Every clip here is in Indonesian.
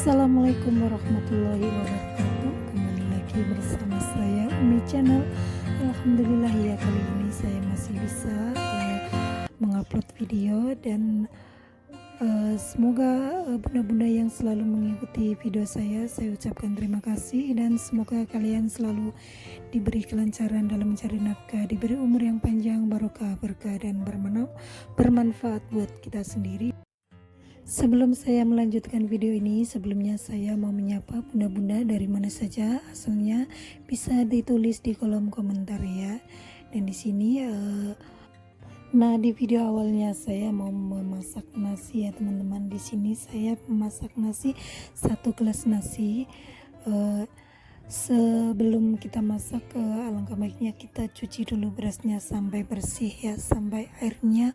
Assalamualaikum warahmatullahi wabarakatuh. Kembali lagi bersama saya Umi Channel. Alhamdulillah ya, kali ini saya masih bisa mengupload video dan semoga bunda-bunda yang selalu mengikuti video saya ucapkan terima kasih, dan semoga kalian selalu diberi kelancaran dalam mencari nafkah, diberi umur yang panjang, barokah, berkah, dan bermanfaat buat kita sendiri. Sebelum saya melanjutkan video ini, sebelumnya saya mau menyapa bunda-bunda dari mana saja asalnya, bisa ditulis di kolom komentar ya. Dan di sini di video awalnya saya mau memasak nasi ya teman-teman. Di sini saya memasak nasi, 1 gelas nasi. Sebelum kita masak, alangkah baiknya kita cuci dulu berasnya sampai bersih ya, sampai airnya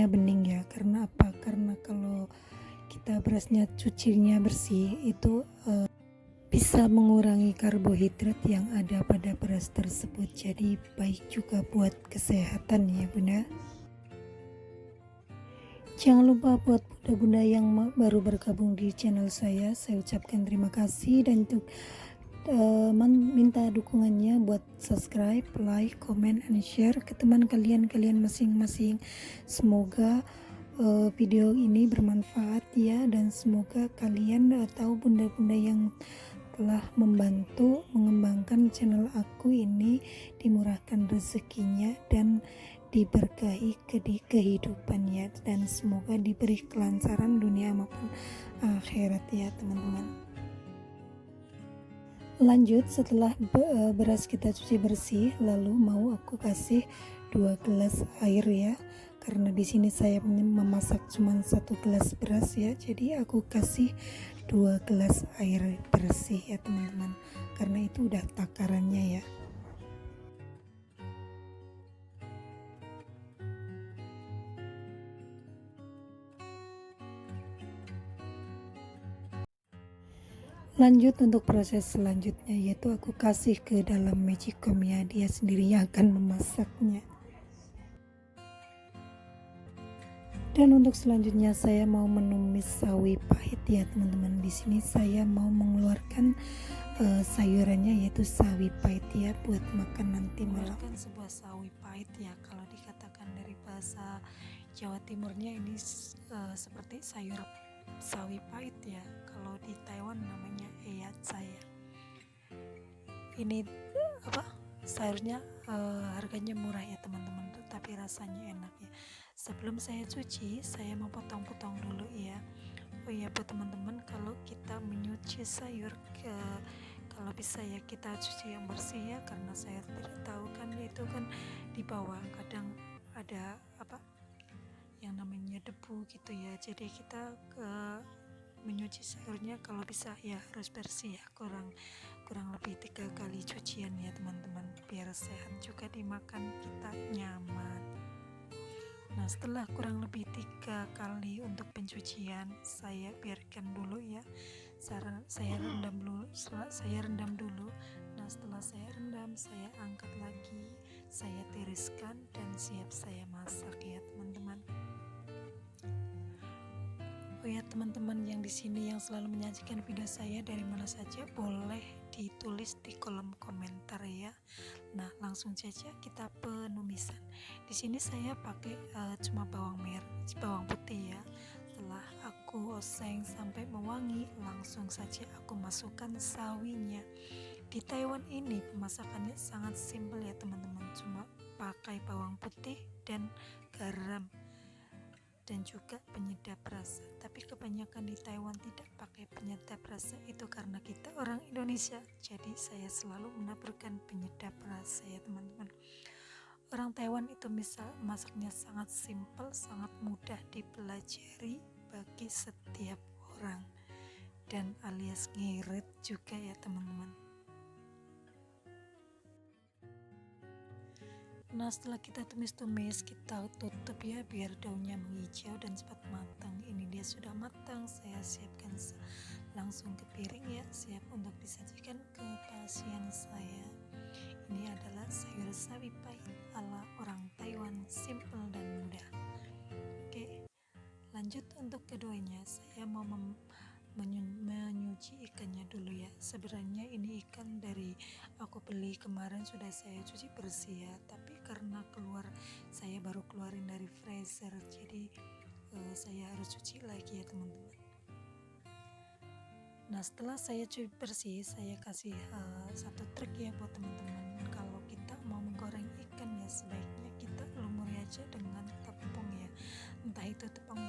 bening ya. Karena apa? Karena kalau kita berasnya cucinya bersih itu bisa mengurangi karbohidrat yang ada pada beras tersebut, jadi baik juga buat kesehatan ya bunda. Jangan lupa buat bunda-bunda yang baru bergabung di channel saya ucapkan terima kasih, dan untuk minta dukungannya buat subscribe, like, comment, and share ke teman kalian masing-masing. Semoga video ini bermanfaat ya, dan semoga kalian tahu bunda-bunda yang telah membantu mengembangkan channel aku ini dimurahkan rezekinya dan diberkahi kehidupannya, dan semoga diberi kelancaran dunia maupun akhirat ya teman-teman. Lanjut, setelah beras kita cuci bersih, lalu mau aku kasih 2 gelas air ya. Karena di sini saya memasak cuma 1 gelas beras ya, jadi aku kasih 2 gelas air bersih ya teman-teman. Karena itu udah takarannya ya. Lanjut untuk proses selanjutnya, yaitu aku kasih ke dalam magicom ya, dia sendiri yang akan memasaknya. Dan untuk selanjutnya saya mau menumis sawi pahit ya teman-teman. Di sini saya mau mengeluarkan sayurannya, yaitu sawi pahit ya, buat makan nanti malam. Sebuah sawi pahit ya, kalau dikatakan dari bahasa Jawa Timurnya ini seperti sayur sawi pahit ya. Kalau di Taiwan namanya saya. Ini sayurnya harganya murah ya teman-teman, tapi rasanya enak ya. Sebelum saya cuci, saya mau potong-potong dulu ya. Oh iya buat teman-teman, kalau kita menyuci sayur kalau bisa ya kita cuci yang bersih ya, karena saya tidak tahu kan itu kan di bawah kadang ada yang namanya debu gitu ya. Jadi kita menyuci sayurnya kalau bisa ya harus bersih ya, kurang lebih 3 kali cucian ya teman-teman, biar sehat juga dimakan, kita nyaman. Nah, setelah kurang lebih 3 kali untuk pencucian, saya biarkan dulu ya, saya rendam dulu. Nah, setelah saya rendam, saya angkat lagi, saya tiriskan, dan siap saya masak ya teman-teman. Oh ya teman-teman yang di sini yang selalu menyajikan video saya dari mana saja, boleh ditulis di kolom komentar ya. Nah, langsung saja kita penumisan. Di sini saya pakai cuma bawang putih ya. Setelah aku oseng sampai mewangi, langsung saja aku masukkan sawinya. Di Taiwan ini pemasakannya sangat simpel ya teman-teman, cuma pakai bawang putih dan garam dan juga penyedap rasa. Tapi kebanyakan di Taiwan tidak pakai penyedap rasa, itu karena kita orang Indonesia, jadi saya selalu menaburkan penyedap rasa ya teman-teman. Orang Taiwan itu masaknya sangat simpel, sangat mudah dipelajari bagi setiap orang, dan alias ngirit juga ya teman-teman. Nah, setelah kita tumis-tumis, kita tutup ya biar daunnya menghijau dan cepat matang. Ini dia sudah matang, saya siapkan langsung ke piring ya, siap untuk disajikan ke pasien saya. Ini adalah sayur sawi pahit ala orang Taiwan, simple dan mudah. Oke, Lanjut untuk keduanya, saya mau menyuci ikannya dulu ya. Sebenarnya ini ikan dari aku beli kemarin sudah saya cuci bersih ya, tapi karena saya baru keluarin dari freezer, jadi saya harus cuci lagi ya teman-teman. Nah setelah saya cuci bersih, saya kasih satu trik ya buat teman-teman. Kalau kita mau menggoreng ikan ya, sebaiknya kita lumuri aja dengan tepung ya, entah itu tepung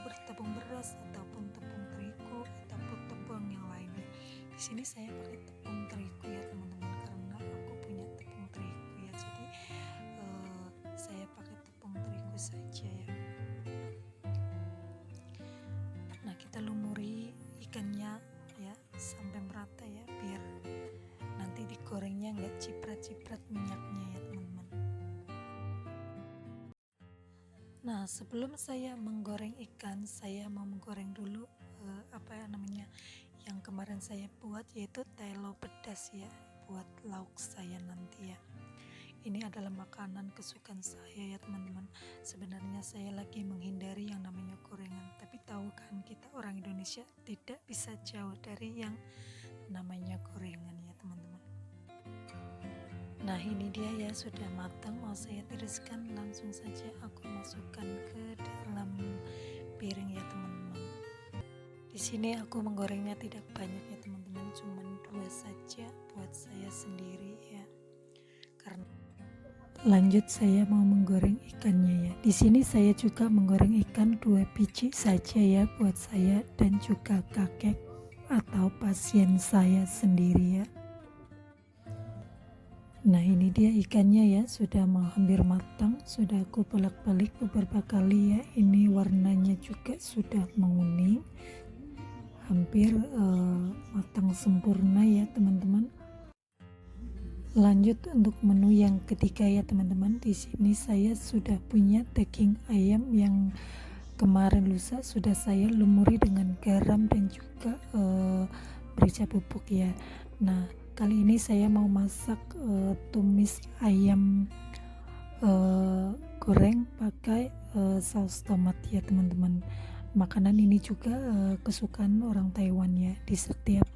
beras ataupun tepung terigu ataupun tepung yang lainnya. Di sini saya pakai tepung terigu ya teman-teman, karena aku punya tepung terigu ya, jadi saya pakai tepung terigu saja ya. Nah kita lumuri ikannya ya sampai merata ya, biar nanti digorengnya nggak ciprat-ciprat minyaknya ya teman-teman. Nah sebelum saya menggoreng ikan, saya mau menggoreng dulu yang kemarin saya buat, yaitu telo pedas ya, buat lauk saya nanti ya. Ini adalah makanan kesukaan saya ya teman-teman. Sebenarnya saya lagi menghindari yang namanya gorengan, tapi tahu kan kita orang Indonesia tidak bisa jauh dari yang namanya gorengan ya teman-teman. Nah ini dia ya, sudah matang, mau saya tiriskan, langsung saja aku masukkan ke dalam piring ya teman-teman. Di sini aku menggorengnya tidak banyak ya teman-teman, cuma 2 saja buat saya sendiri ya. Lanjut saya mau menggoreng ikannya ya. Di sini saya juga menggoreng ikan 2 biji saja ya, buat saya dan juga kakek atau pasien saya sendiri ya. Nah ini dia ikannya ya, sudah mau hampir matang, sudah aku bolak-balik beberapa kali ya. Ini warnanya juga sudah menguning, hampir matang sempurna ya teman-teman. Lanjut untuk menu yang ketiga ya teman-teman. Di sini saya sudah punya daging ayam yang kemarin lusa, sudah saya lumuri dengan garam dan juga merica bubuk ya. Nah kali ini saya mau masak tumis ayam goreng pakai saus tomat ya teman-teman. Makanan ini juga kesukaan orang Taiwan ya. Di setiap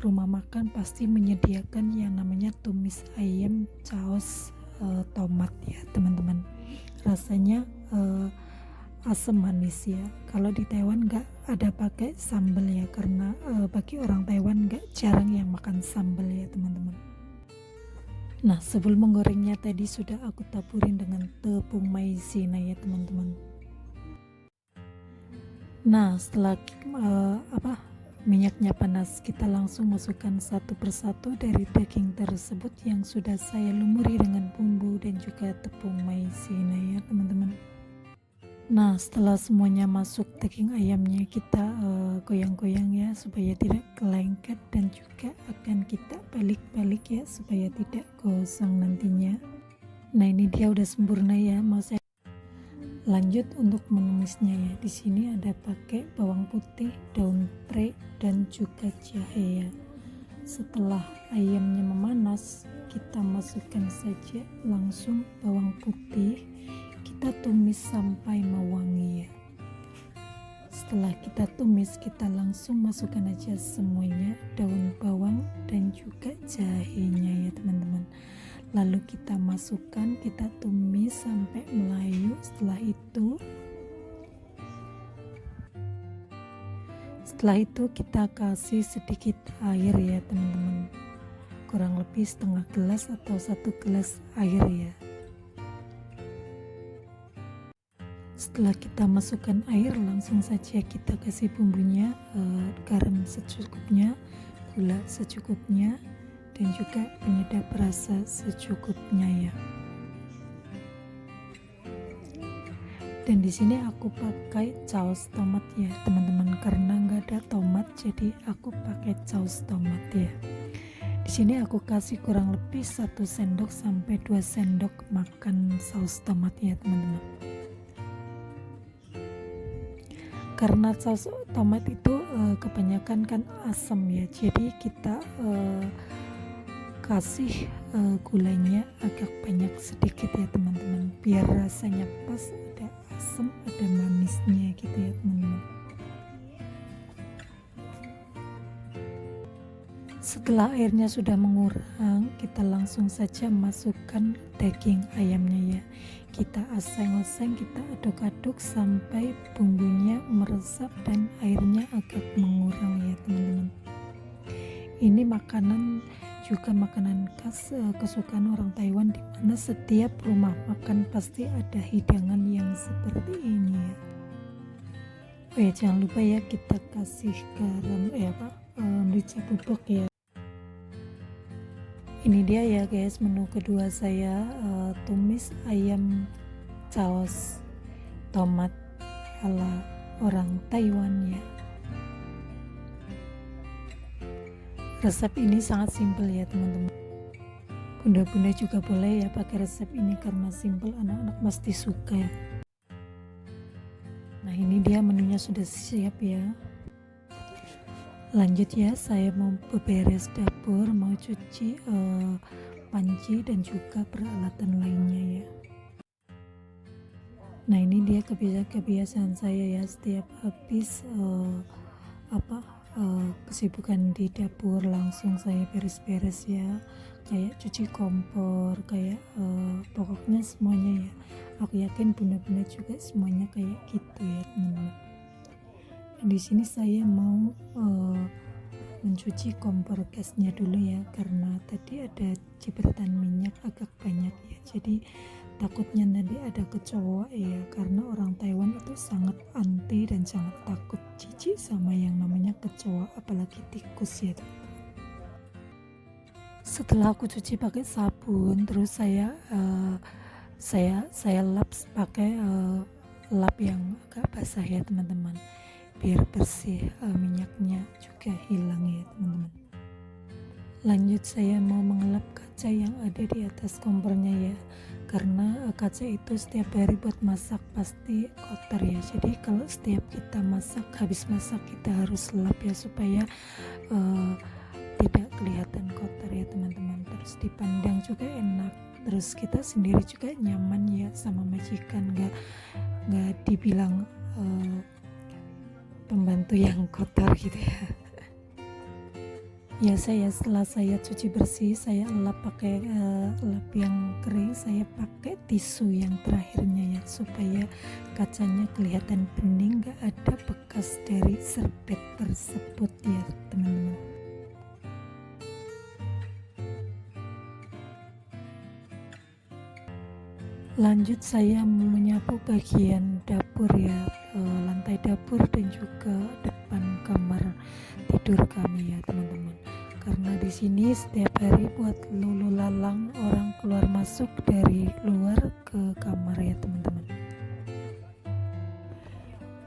rumah makan pasti menyediakan yang namanya tumis ayam saus tomat ya teman-teman. Rasanya asam manis ya. Kalau di Taiwan nggak ada pakai sambal ya, karena bagi orang Taiwan nggak jarang yang makan sambal ya teman-teman. Nah sebelum menggorengnya tadi sudah aku taburin dengan tepung maizena ya teman-teman. Nah setelah minyaknya panas, kita langsung masukkan satu persatu dari daging tersebut yang sudah saya lumuri dengan bumbu dan juga tepung maizena ya teman-teman. Nah setelah semuanya masuk daging ayamnya, kita goyang-goyang ya supaya tidak kelengket, dan juga akan kita balik-balik ya supaya tidak gosong nantinya. Nah ini dia udah sempurna ya, mau saya lanjut untuk menumisnya ya. Di sini ada pakai bawang putih, daun pre, dan juga jahe ya. Setelah ayamnya memanas, kita masukkan saja langsung bawang putih, kita tumis sampai mewangi ya. Setelah kita tumis, kita langsung masukkan aja semuanya, daun bawang dan juga jahenya ya teman-teman. Lalu kita masukkan, kita tumis sampai melayu. Setelah itu kita kasih sedikit air ya teman-teman, kurang lebih setengah gelas atau 1 gelas air ya. Setelah kita masukkan air, langsung saja kita kasih bumbunya, garam secukupnya, gula secukupnya, dan juga penyedap rasa secukupnya ya. Dan di sini aku pakai saus tomat ya teman-teman, karena nggak ada tomat jadi aku pakai saus tomat ya. Di sini aku kasih kurang lebih 1 sendok sampai 2 sendok makan saus tomat ya teman-teman. Karena saus tomat itu kebanyakan kan asam ya, jadi kita kasih gulanya agak banyak sedikit ya teman-teman, biar rasanya pas, ada asam, ada manisnya gitu ya teman-teman. Setelah airnya sudah mengurang, kita langsung saja masukkan daging ayamnya ya. Kita oseng-oseng, kita aduk-aduk sampai bumbunya meresap dan airnya agak mengurang ya teman-teman. Ini juga makanan khas kesukaan orang Taiwan, di mana setiap rumah makan pasti ada hidangan yang seperti ini ya. Oh ya, jangan lupa ya kita kasih garam merica bubuk ya. Ini dia ya guys, menu kedua saya, tumis ayam saus tomat ala orang Taiwan ya. Resep ini sangat simpel ya teman-teman. Bunda-bunda juga boleh ya pakai resep ini karena simpel, anak-anak pasti suka ya. Nah ini dia menunya sudah siap ya. Lanjut ya, saya mau beberes dapur, mau cuci panci dan juga peralatan lainnya ya. Nah ini dia kebiasaan saya ya, setiap habis kesibukan di dapur langsung saya beres-beres ya, kayak cuci kompor, kayak pokoknya semuanya ya. Aku yakin bunda-bunda juga semuanya kayak gitu ya teman-teman. Di sini saya mau mencuci kompor gasnya dulu ya, karena tadi ada cipratan minyak agak banyak ya, jadi takutnya nanti ada kecoa ya, karena orang Taiwan itu sangat anti dan sangat takut jijik sama yang namanya kecoa, apalagi tikus ya. Setelah aku cuci pakai sabun, terus saya lap pakai lap yang agak basah ya teman-teman, biar bersih, minyaknya juga hilang ya teman-teman. Lanjut saya mau mengelap kaca yang ada di atas kompornya ya, karena kaca itu setiap hari buat masak pasti kotor ya, jadi kalau setiap kita masak, habis masak kita harus lap ya, supaya tidak kelihatan kotor ya teman-teman. Terus dipandang juga enak, terus kita sendiri juga nyaman ya sama majikan, nggak dibilang pembantu yang kotor gitu ya. Ya setelah saya cuci bersih, saya lap pakai lap yang kering, saya pakai tisu yang terakhirnya ya, supaya kacanya kelihatan bening, gak ada bekas dari serbet tersebut ya teman-teman. Lanjut saya menyapu bagian dapur ya, lantai dapur dan juga depan kamar tidur kami ya teman-teman. Karena di sini setiap hari buat lulu lalang orang keluar masuk dari luar ke kamar ya teman-teman.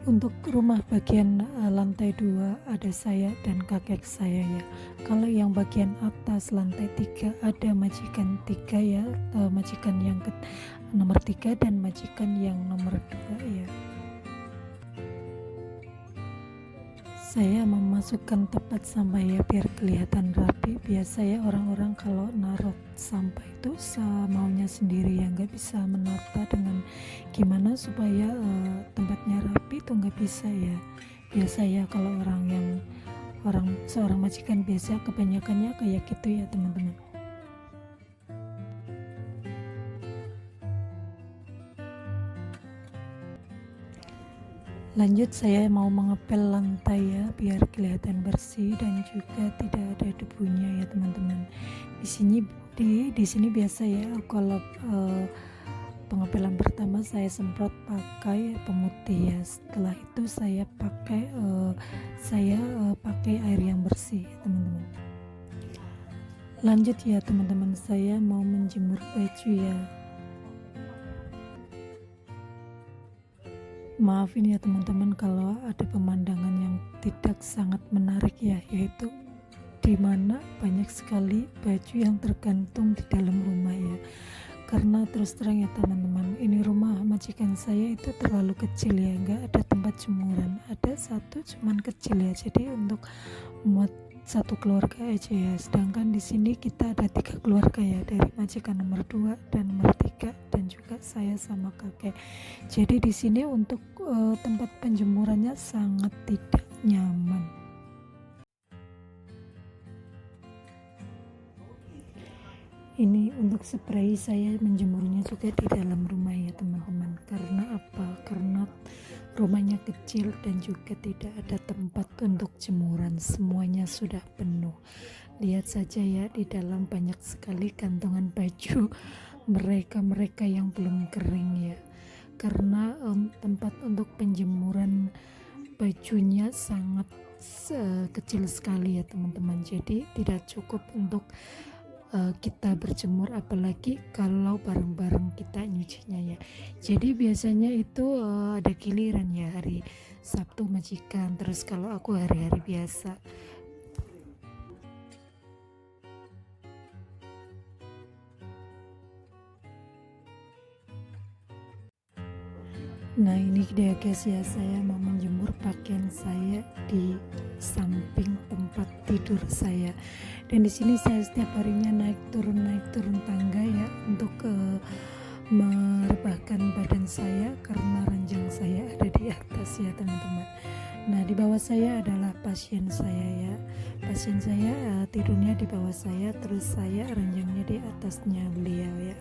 Untuk rumah bagian lantai 2 ada saya dan kakek saya ya. Kalau yang bagian atas lantai 3 ada majikan 3 ya, majikan yang nomor 3 dan majikan yang nomor 2 ya. Saya memasukkan tempat sampah ya biar kelihatan rapi. Biasa ya orang-orang kalau naruh sampah itu semaunya sendiri ya, nggak bisa menata dengan gimana supaya tempatnya rapi, itu nggak bisa ya. Biasa ya kalau seorang majikan biasa kebanyakannya kayak gitu ya teman-teman. Lanjut saya mau mengepel lantai ya, biar kelihatan bersih dan juga tidak ada debunya ya teman-teman. Di sini biasa ya, kalau pengepelan pertama saya semprot pakai pemutih ya. Setelah itu saya pakai air yang bersih ya teman-teman. Lanjut ya teman-teman, saya mau menjemur baju ya. Maafin ya teman-teman kalau ada pemandangan yang tidak sangat menarik ya, yaitu dimana banyak sekali baju yang tergantung di dalam rumah ya. Karena terus terang ya teman-teman, ini rumah majikan saya itu terlalu kecil ya, nggak ada tempat jemuran, ada satu cuman kecil ya, jadi untuk muat satu keluarga aja ya, sedangkan di sini kita ada 3 keluarga ya, dari majikan nomor 2 dan nomor 3 dan juga saya sama kakek. Jadi di sini untuk tempat penjemurannya sangat tidak nyaman. Ini untuk spray, saya menjemurnya juga di dalam rumah ya teman-teman. Karena apa? Karena rumahnya kecil dan juga tidak ada tempat untuk jemuran, semuanya sudah penuh. Lihat saja ya, di dalam banyak sekali kantongan baju mereka yang belum kering ya, karena tempat untuk penjemuran bajunya sangat kecil sekali ya teman-teman. Jadi tidak cukup untuk kita berjemur, apalagi kalau bareng-bareng kita nyucinya ya. Jadi biasanya itu ada giliran ya, hari Sabtu majikan, terus kalau aku hari-hari biasa. Nah ini dia guys ya, saya mau menjemur pakaian saya di samping tempat tidur saya. Dan di sini saya setiap harinya naik turun tangga ya, untuk merebahkan badan saya karena ranjang saya ada di atas ya teman-teman. Nah di bawah saya adalah pasien saya ya. Pasien saya tidurnya di bawah saya, terus saya ranjangnya di atasnya beliau ya.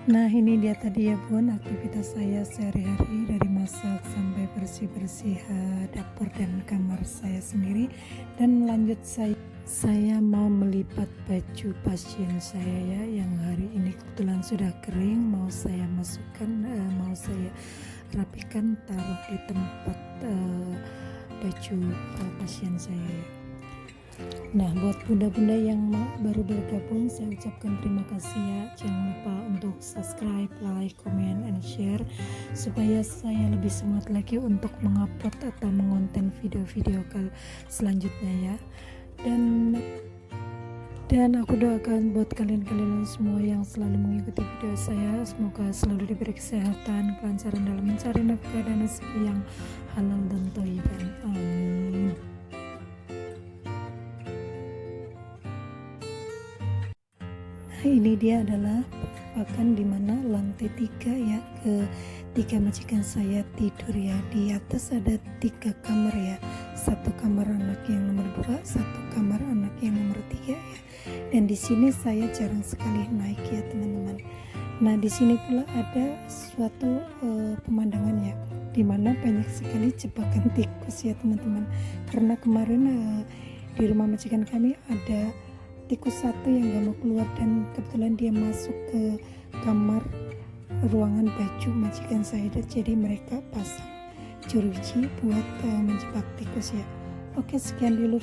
Nah ini dia tadi ya bun, aktivitas saya sehari-hari dari masak sampai bersih-bersih dapur dan kamar saya sendiri. Dan lanjut saya mau melipat baju pasien saya ya, yang hari ini kebetulan sudah kering, mau saya masukkan, mau saya rapikan, taruh di tempat baju pasien saya ya. Nah buat bunda-bunda yang baru bergabung, saya ucapkan terima kasih ya. Jangan lupa untuk subscribe, like, comment, and share, supaya saya lebih semangat lagi untuk mengupload atau mengonten video-video selanjutnya ya. Dan aku doakan buat kalian semua yang selalu mengikuti video saya, semoga selalu diberi kesehatan, kelancaran dalam mencari nafkah dan rezeki yang halal dan thayyiban. Amin. Nah ini dia adalah penampakan di mana lantai 3 ya, ketiga majikan saya tidur ya. Di atas ada 3 kamar ya, satu kamar anak yang nomor 2, satu kamar anak yang nomor 3 ya. Dan di sini saya jarang sekali naik ya teman-teman. Nah di sini pula ada suatu pemandangan ya, di mana banyak sekali jebakan tikus ya teman-teman. Karena kemarin di rumah majikan kami ada tikus satu yang gak mau keluar, dan kebetulan dia masuk ke kamar ruangan baju majikan saya, jadi mereka pasang jeruji buat menjebak tikus ya. Oke, sekian dulu